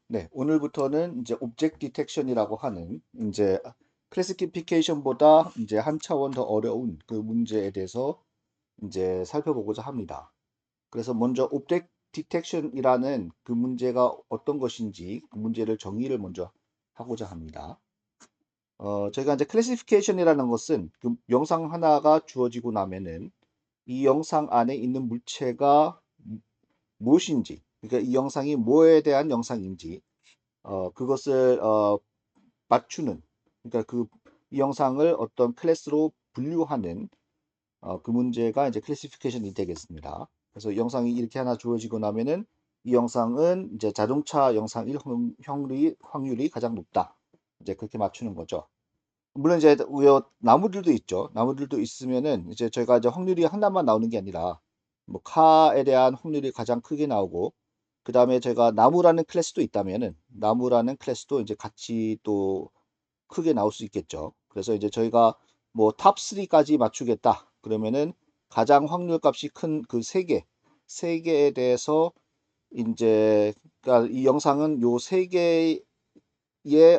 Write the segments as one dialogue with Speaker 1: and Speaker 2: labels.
Speaker 1: 네, 오늘부터는 이제 오브젝트 디텍션이라고 하는 이제 클래시피케이션보다 이제 한 차원 더 어려운 그 문제에 대해서 이제 살펴보고자 합니다. 그래서 먼저 오브젝트 디텍션이라는 그 문제가 어떤 것인지 그 문제를 정의를 먼저 하고자 합니다. 저희가 이제 클래시피케이션이라는 것은 그 영상 하나가 주어지고 나면은 이 영상 안에 있는 물체가 무엇인지, 그러니까 이 영상이 뭐에 대한 영상인지 그것을 맞추는, 그러니까 이 영상을 어떤 클래스로 분류하는 그 문제가 이제 클래시피케이션이 되겠습니다. 그래서 영상이 이렇게 하나 주어지고 나면은 이 영상은 이제 자동차 영상일 확률이 가장 높다. 이제 그렇게 맞추는 거죠. 물론 이제 나무들도 있죠. 나무들도 있으면은 이제 저희가 이제 확률이 하나만 나오는 게 아니라 뭐 카에 대한 확률이 가장 크게 나오고 그 다음에 제가 나무라는 클래스도 있다면은 나무라는 클래스도 이제 같이 또 크게 나올 수 있겠죠. 그래서 이제 저희가 뭐 탑 3까지 맞추겠다. 그러면은 가장 확률 값이 큰 그 세 개에 대해서 이제 그러니까 이 영상은 요 세 개의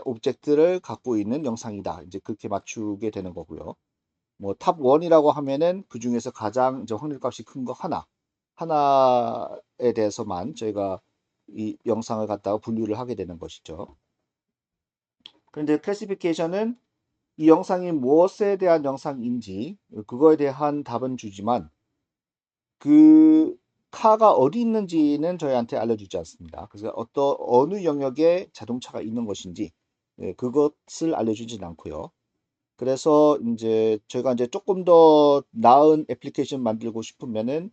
Speaker 1: 오브젝트를 갖고 있는 영상이다. 이제 그렇게 맞추게 되는 거고요. 뭐 탑 1이라고 하면은 그 중에서 가장 이제 확률 값이 큰 거 하나에 대해서만 저희가 이 영상을 갖다가 분류를 하게 되는 것이죠. 그런데 클래시피케이션은 이 영상이 무엇에 대한 영상인지 그거에 대한 답은 주지만 그 카가 어디 있는지는 저희한테 알려주지 않습니다. 그래서 어느 영역에 자동차가 있는 것인지 그것을 알려주진 않고요. 그래서 이제 저희가 이제 조금 더 나은 애플리케이션 만들고 싶으면은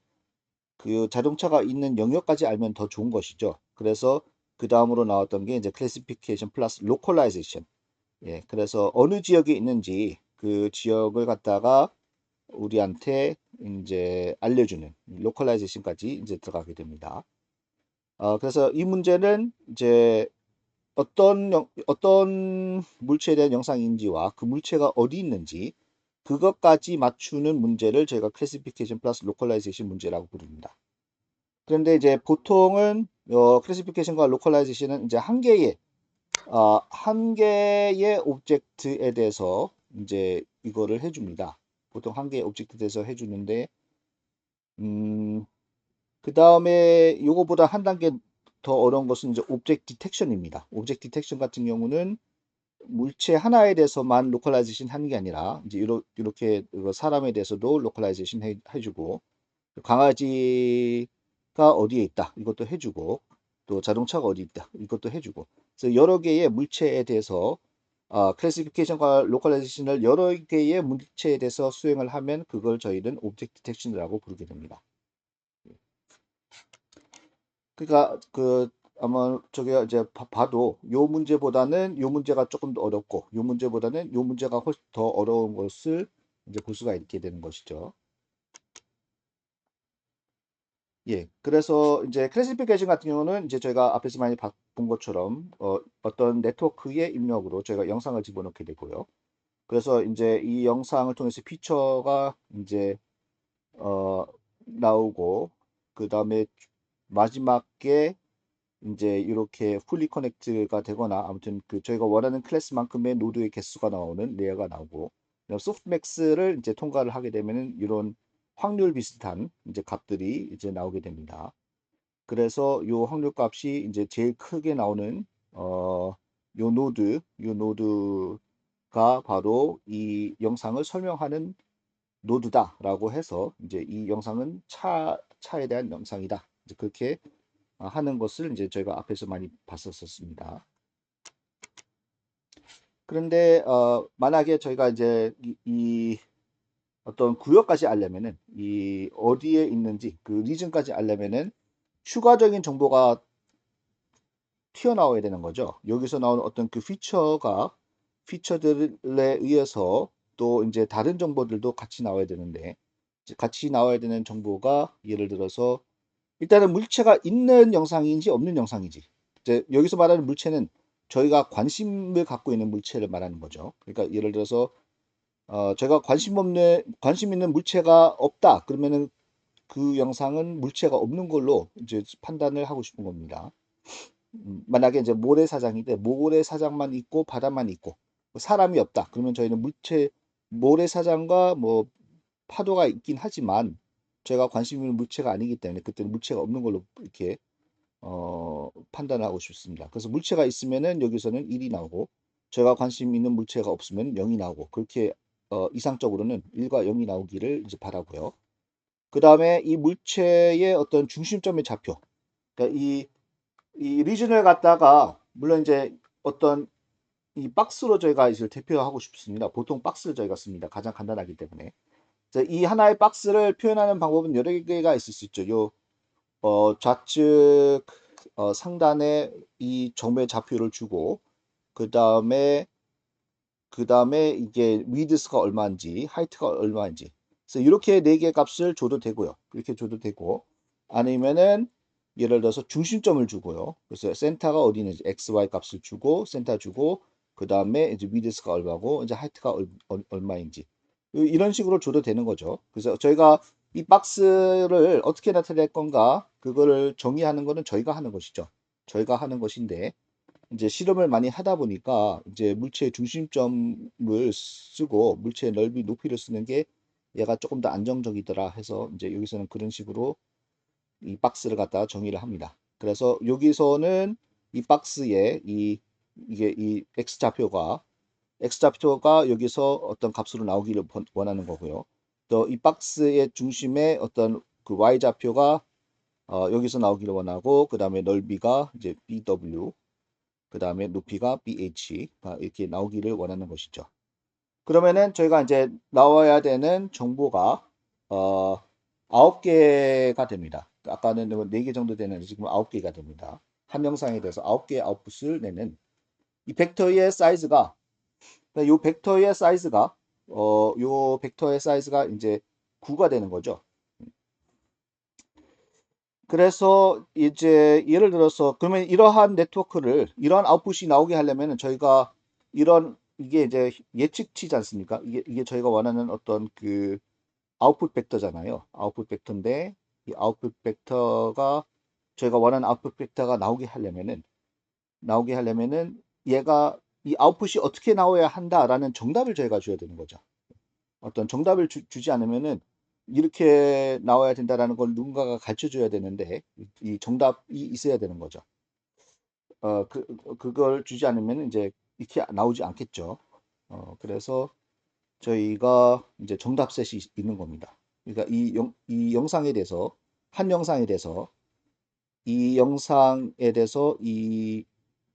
Speaker 1: 그 자동차가 있는 영역까지 알면 더 좋은 것이죠. 그래서 그 다음으로 나왔던 게 이제 클래시피케이션 플러스 로컬라이제이션. 예, 그래서 어느 지역에 있는지 그 지역을 갖다가 우리한테 이제 알려주는 로컬라이제이션까지 이제 들어가게 됩니다. 그래서 이 문제는 이제 어떤 물체에 대한 영상인지와 그 물체가 어디 있는지 그것까지 맞추는 문제를 저희가 클래시피케이션 플러스 로컬라이제이션 문제라고 부릅니다. 그런데 이제 보통은 클래시피케이션과 로컬라이제이션은 이제 한 개의 오브젝트에 대해서 이제 이거를 해줍니다. 보통 한 개의 오브젝트에 대해서 해주는데, 음, 그 다음에 요거보다 한 단계 더 어려운 것은 이제 오브젝트 디텍션입니다. 오브젝트 디텍션 같은 경우는 물체 하나에 대해서만 로컬라이제이션 하는 게 아니라 이제 이렇게 사람에 대해서도 로컬라이제이션 해주고 강아지가 어디에 있다 이것도 해주고 또 자동차가 어디 있다 이것도 해주고 그래서 여러 개의 물체에 대해서 클래시피케이션과 로컬라이제이션을 여러 개의 물체에 대해서 수행을 하면 그걸 저희는 오브젝트 디텍션이라고 부르게 됩니다. 그러니까 아마 저기 이제 봐도 요 문제보다는 요 문제가 조금 더 어렵고 요 문제보다는 요 문제가 훨씬 더 어려운 것을 이제 볼 수가 있게 되는 것이죠. 예, 그래서 이제 클래시피케이션 같은 경우는 이제 저희가 앞에서 많이 본 것처럼 어떤 네트워크의 입력으로 저희가 영상을 집어넣게 되고요. 그래서 이제 이 영상을 통해서 피처가 이제 어, 나오고 그 다음에 마지막에 이제 이렇게 풀리 커넥트가 되거나 아무튼 그 저희가 원하는 클래스만큼의 노드의 개수가 나오는 레이어가 나오고 소프트맥스를 이제 통과를 하게 되면은 이런 확률 비슷한 이제 값들이 이제 나오게 됩니다. 그래서 요 확률 값이 이제 제일 크게 나오는 요 노드가 바로 이 영상을 설명하는 노드다라고 해서 이제 이 영상은 차에 대한 영상이다. 이제 그렇게 하는 것을 이제 저희가 앞에서 많이 봤었습니다. 그런데 만약에 저희가 이제 이 어떤 구역까지 알려면은 이 어디에 있는지 그 리즌까지 알려면은 추가적인 정보가 튀어나와야 되는 거죠. 여기서 나오는 어떤 그 피처들에 의해서 또 이제 다른 정보들도 같이 나와야 되는데 이제 같이 나와야 되는 정보가 예를 들어서 일단은 물체가 있는 영상인지 없는 영상인지 이제 여기서 말하는 물체는 저희가 관심을 갖고 있는 물체를 말하는 거죠. 그러니까 예를 들어서 제가 관심 있는 물체가 없다 그러면은 그 영상은 물체가 없는 걸로 이제 판단을 하고 싶은 겁니다. 만약에 이제 모래사장인데 모래사장만 있고 바다만 있고 사람이 없다. 그러면 저희는 모래사장과 뭐 파도가 있긴 하지만 제가 관심 있는 물체가 아니기 때문에 그때는 물체가 없는 걸로 이렇게 판단하고 싶습니다. 그래서 물체가 있으면은 여기서는 1이 나오고 제가 관심 있는 물체가 없으면 0이 나오고 그렇게 이상적으로는 1과 0이 나오기를 이제 바라고요. 그 다음에 이 물체의 어떤 중심점의 좌표, 그러니까 이 리전을 갖다가 물론 이제 어떤 이 박스로 저희가 이걸 대표하고 싶습니다. 보통 박스를 저희가 씁니다. 가장 간단하기 때문에. 이 하나의 박스를 표현하는 방법은 여러 개가 있을 수 있죠. 좌측 상단에 이 정의 좌표를 주고 그 다음에 이게 위드스가 얼마인지 하이트가 얼마인지 그래서 이렇게 네 개 값을 줘도 되고요. 이렇게 줘도 되고 아니면은 예를 들어서 중심점을 주고요. 그래서 센터가 어디 있는지 XY 값을 주고 센터 주고 그 다음에 이제 위드스가 얼마고 이제 하이트가 얼마인지 이런 식으로 줘도 되는 거죠. 그래서 저희가 이 박스를 어떻게 나타낼 건가 그거를 정의하는 거는 저희가 하는 것이죠. 저희가 하는 것인데 이제 실험을 많이 하다 보니까 이제 물체의 중심점을 쓰고 물체의 넓이 높이를 쓰는 게 얘가 조금 더 안정적이더라 해서 이제 여기서는 그런 식으로 이 박스를 갖다가 정의를 합니다. 그래서 여기서는 이 박스에 이게 이 X좌표가 여기서 어떤 값으로 나오기를 원하는 거고요. 또 이 박스의 중심에 어떤 그 Y좌표가 여기서 나오기를 원하고 그 다음에 넓이가 이제 BW 그 다음에 높이가 BH 이렇게 나오기를 원하는 것이죠. 그러면은 저희가 이제 나와야 되는 정보가 어 9개가 됩니다. 아까는 4개 정도 되는데 지금 9개가 됩니다. 한 영상에 대해서 9개의 아웃풋을 내는 이 벡터의 사이즈가 요 벡터의 사이즈가 이제 9가 되는 거죠. 그래서 이제 예를 들어서 그러면 이러한 네트워크를 이러한 아웃풋이 나오게 하려면은 저희가 이게 이제 예측치지 않습니까? 이게 저희가 원하는 어떤 그 아웃풋 벡터잖아요. 아웃풋 벡터인데 이 아웃풋 벡터가 저희가 원하는 아웃풋 벡터가 나오게 하려면은 얘가 이 아웃풋이 어떻게 나와야 한다라는 정답을 저희가 줘야 되는 거죠. 어떤 정답을 주지 않으면은 이렇게 나와야 된다라는 걸 누군가가 가르쳐 줘야 되는데 이 정답이 있어야 되는 거죠. 그걸 주지 않으면 이제 이렇게 나오지 않겠죠. 그래서 저희가 이제 정답 셋이 있는 겁니다. 그러니까 이 영상에 대해서 한 영상에 대해서 이 영상에 대해서 이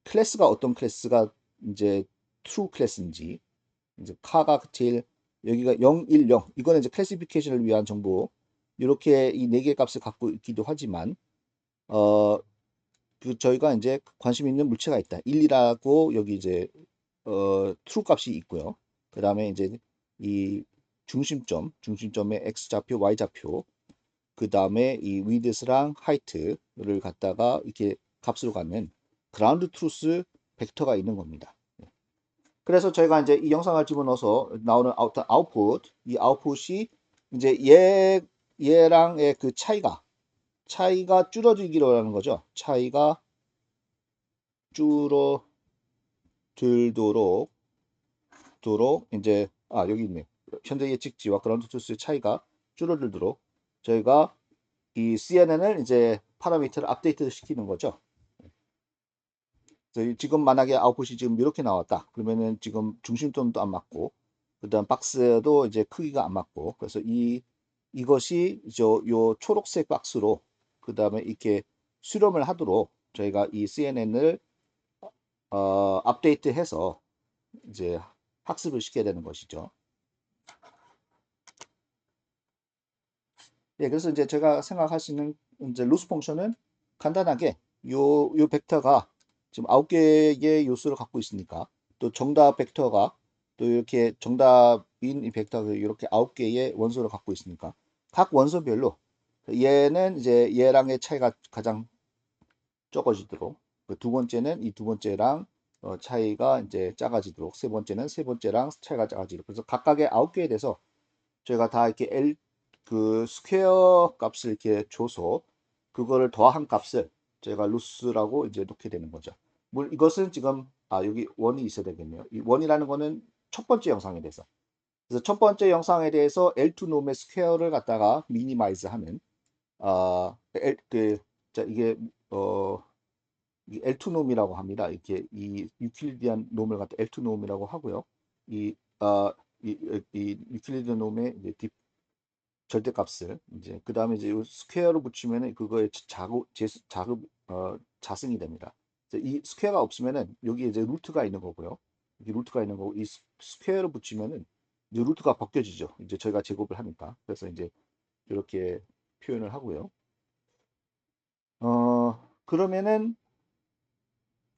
Speaker 1: 클래스가 어떤 클래스가 이제 true 클래스인지 이제 카가 제일 여기가 0, 1, 0 이거는 이제 클래시피케이션을 위한 정보 이렇게 이 네 개 값을 갖고 있기도 하지만 어 저희가 이제 관심 있는 물체가 있다 1이라고 여기 이제 true 값이 있고요. 그 다음에 이제 이 중심점의 x 좌표 y 좌표 그 다음에 이 width랑 height를 갖다가 이렇게 값으로 갖는 그라운드 트루스 벡터가 있는 겁니다. 그래서 저희가 이제 이 영상을 집어넣어서 나오는 이 아웃풋이 이제 얘랑의 그 차이가 줄어들기를 원하는 거죠. 차이가 줄어들도록 이제 여기 있네. 현재 예측치와 그라운드 트루스의 차이가 줄어들도록 저희가 이 CNN을 이제 파라미터를 업데이트 시키는 거죠. 지금 만약에 아웃풋이 지금 이렇게 나왔다. 그러면은 지금 중심점도 안 맞고, 그다음 박스도 이제 크기가 안 맞고, 그래서 이것이 요 초록색 박스로 그다음에 이렇게 수렴을 하도록 저희가 이 CNN을 업데이트해서 이제 학습을 시켜야 되는 것이죠. 예, 그래서 이제 제가 생각하시는 이제 로스 펑션은 간단하게 요 벡터가 지금 9개의 요소를 갖고 있으니까 또 정답 벡터가 또 이렇게 정답인 이 벡터가 이렇게 9개의 원소를 갖고 있으니까 각 원소별로 얘는 이제 얘랑의 차이가 가장 적어지도록 두 번째는 이 두 번째랑 차이가 이제 작아지도록 세 번째는 세 번째랑 차이가 작아지도록 그래서 각각의 9개에 대해서 저희가 다 이렇게 그 스퀘어 값을 이렇게 줘서 그거를 더한 값을 제가 로스라고 이제 놓게 되는 거죠. 이것은 지금 여기 원이 있어야 되겠네요. 이 원이라는 거는 첫 번째 영상에 대해서. 그래서 첫 번째 영상에 대해서 L2 놈의 스퀘어를 갖다가 미니마이즈 하는 이게 어 이 L2 놈이라고 합니다. 이렇게 이 유클리디안 놈을 갖다 L2 놈이라고 하고요. 이 유클리디안 놈의 이제 절대값을 이제 그 다음에 이제 스퀘어로 붙이면은 그거의 자승이 됩니다. 이 스퀘어가 없으면은 여기 이제 루트가 있는 거고요. 여기 루트가 있는 거고 이 스퀘어로 붙이면은 이제 루트가 벗겨지죠. 이제 저희가 제곱을 하니까. 그래서 이제 이렇게 표현을 하고요. 그러면은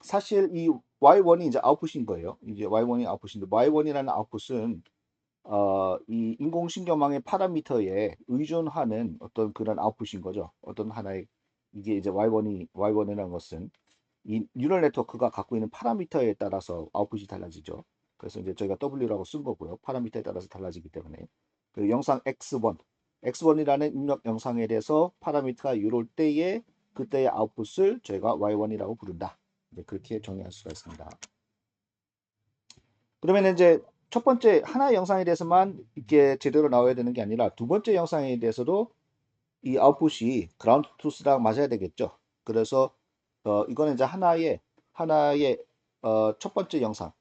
Speaker 1: 사실 이 y1이 이제 아웃풋인 거예요. 이제 y1이 아웃풋인데 y1이라는 아웃풋은 이 인공신경망의 파라미터에 의존하는 어떤 그런 아웃풋인 거죠. 어떤 하나의 이게 이제 Y1이라는 것은 이 뉴럴 네트워크가 갖고 있는 파라미터에 따라서 아웃풋이 달라지죠. 그래서 이제 저희가 W라고 쓴 거고요. 파라미터에 따라서 달라지기 때문에 그 영상 X1이라는 입력 영상에 대해서 파라미터가 이럴 때에 그때의 아웃풋을 저희가 Y1이라고 부른다. 이제 그렇게 정의할 수가 있습니다. 그러면 이제 첫 번째 하나의 영상에 대해서만 이렇게 제대로 나와야 되는 게 아니라 두 번째 영상에 대해서도 이 아웃풋이 그라운드 트루스랑 맞아야 되겠죠. 그래서 이거는 이제 하나의 첫 번째 영상,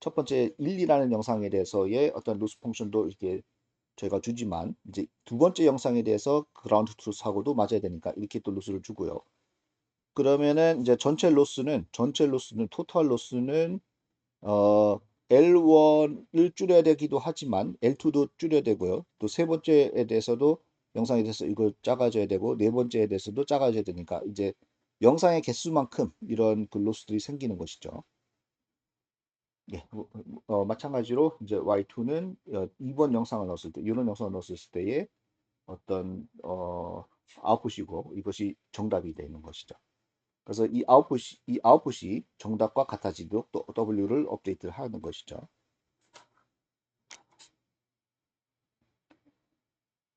Speaker 1: 첫 번째 1이라는 영상에 대해서의 어떤 로스 펑션도 이렇게 저희가 주지만 이제 두 번째 영상에 대해서 그라운드 트루스하고도 맞아야 되니까 이렇게 또 로스를 주고요. 그러면은 이제 전체 로스는 토탈 로스는 어, L1을 줄여야 되기도 하지만 L2도 줄여야 되고요. 또 세 번째에 대해서도 영상에 대해서 이걸 작아져야 되고 네 번째에 대해서도 작아져야 되니까 이제 영상의 개수만큼 이런 그 로스들이 생기는 것이죠. 예, 마찬가지로 이제 Y2는 이번 영상을 넣었을 때 이런 영상을 넣었을 때의 어떤 아웃풋이고 이것이 정답이 되는 것이죠. 그래서 이 아웃풋이 정답과 같아지도록 또 W를 업데이트를 하는 것이죠.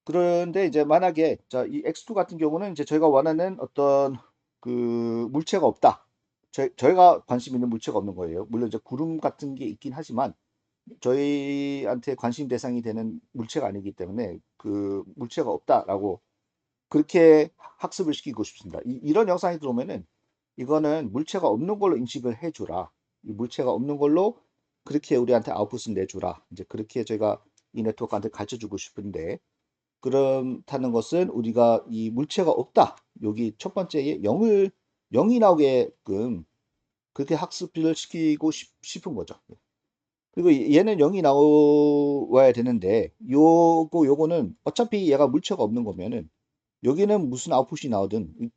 Speaker 1: 그런데 이제 만약에 이 X2 같은 경우는 이제 저희가 원하는 어떤 그 물체가 없다. 저희가 관심 있는 물체가 없는 거예요. 물론 이제 구름 같은 게 있긴 하지만 저희한테 관심 대상이 되는 물체가 아니기 때문에 그 물체가 없다라고 그렇게 학습을 시키고 싶습니다. 이런 영상이 들어오면은 이거는 물체가 없는 걸로 인식을 해주라. 이 물체가 없는 걸로 그렇게 우리한테 아웃풋을 내주라. 이제 그렇게 제가 이 네트워크한테 가르쳐 주고 싶은데 그렇다는 것은 우리가 이 물체가 없다. 여기 첫 번째에 0이 나오게끔 그렇게 학습을 시키고 싶은 거죠. 그리고 얘는 0이 나와야 되는데 요거는 어차피 얘가 물체가 없는 거면은 여기는 무슨 아웃풋이 나오든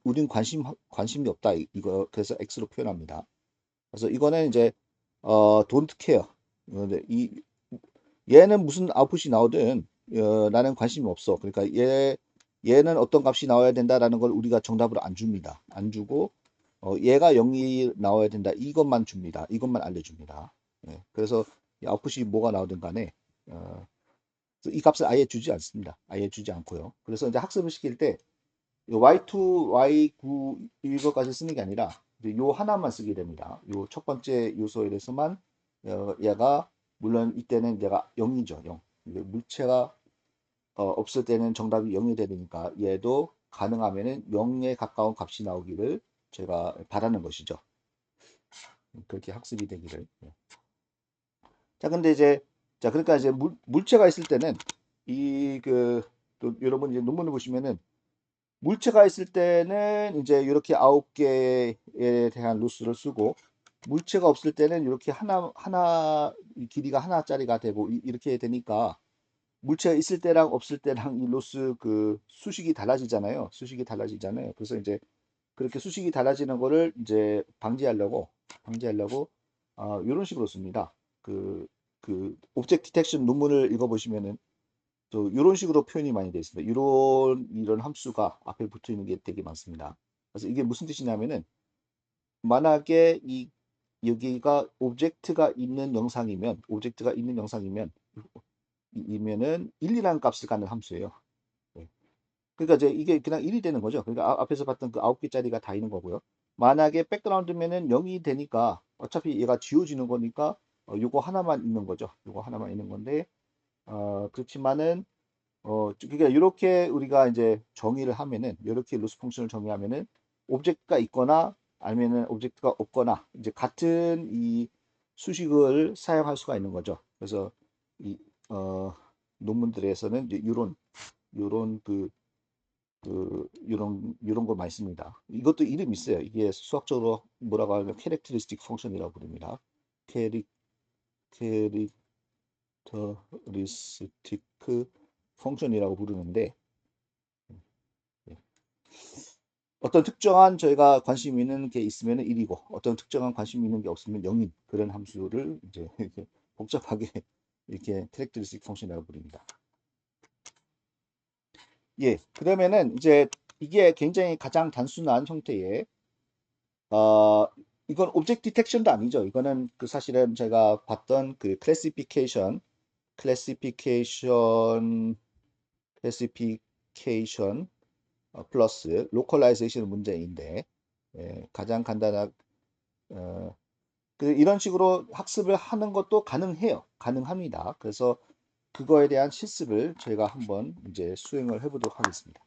Speaker 1: 우린 관심이 없다. 이거 그래서 X로 표현합니다. 그래서 이거는 이제 don't care. 근데 얘는 무슨 아웃풋이 나오든 나는 관심이 없어. 그러니까 얘는 어떤 값이 나와야 된다라는 걸 우리가 정답으로 안 줍니다. 안 주고 얘가 0이 나와야 된다. 이것만 줍니다. 이것만 알려줍니다. 예, 그래서 이 아웃풋이 뭐가 나오든 간에 이 값을 아예 주지 않습니다. 아예 주지 않고요. 그래서 이제 학습을 시킬 때 Y2, Y9 이거까지 쓰는 게 아니라 요 하나만 쓰게 됩니다. 요 첫 번째 요소에 대해서만 얘가 물론 이때는 얘가 0이죠. 0. 물체가 없을 때는 정답이 0이 되니까 얘도 가능하면은 0에 가까운 값이 나오기를 제가 바라는 것이죠. 그렇게 학습이 되기를. 자, 근데 이제 그러니까 이제 물체가 있을 때는 또 여러분 이제 논문을 보시면은 물체가 있을 때는 이제 이렇게 9개에 대한 루스를 쓰고 물체가 없을 때는 이렇게 하나 길이가 하나짜리가 되고 이렇게 되니까 물체가 있을 때랑 없을 때랑 이 로스 그 수식이 달라지잖아요. 수식이 달라지잖아요. 그래서 이제 그렇게 수식이 달라지는 거를 이제 방지하려고 이런 식으로 씁니다. 그 오브젝트 디텍션 논문을 읽어보시면은 또 이런 식으로 표현이 많이 되어 있습니다. 이런 함수가 앞에 붙어 있는 게 되게 많습니다. 그래서 이게 무슨 뜻이냐면은 만약에 여기가 오브젝트가 있는 영상이면 이면은 1이라는 값을 갖는 함수예요. 네. 그러니까 이제 이게 그냥 1이 되는 거죠. 그러니까 앞에서 봤던 그 9개짜리가 다 있는 거고요. 만약에 백그라운드면은 0이 되니까 어차피 얘가 지워지는 거니까 요거 하나만 있는 거죠. 요거 하나만 있는 건데 그렇지만은 그러니까 이렇게 우리가 이제 정의를 하면은 이렇게 로스 펑션을 정의하면은 오브젝트가 있거나 아니면은 오브젝트가 없거나 이제 같은 이 수식을 사용할 수가 있는 거죠. 그래서 이 논문들에서는 이제 요런 이런 걸 많이 씁니다. 이것도 이름 있어요. 이게 수학적으로 뭐라고 하면 캐릭터리스틱 펑션이라고 부릅니다. 캐릭 캐릭터리스틱 펑션이라고 부르는데 예. 어떤 특정한 저희가 관심 있는 게 있으면 1이고 어떤 특정한 관심 있는 게 없으면 0인 그런 함수를 이제 이렇게 복잡하게 이렇게 캐릭터리스틱 펑션이라고 부릅니다. 예, 그러면은 이제 이게 굉장히 가장 단순한 형태의 이건 오브젝트 디텍션도 아니죠. 이거는 그 사실은 제가 봤던 그 클래시피케이션 클래시피케이션 플러스 로컬라이제이션 문제인데 가장 간단한 어, 이런 식으로 학습을 하는 것도 가능해요. 가능합니다. 그래서 그거에 대한 실습을 저희가 한번 이제 수행을 해보도록 하겠습니다.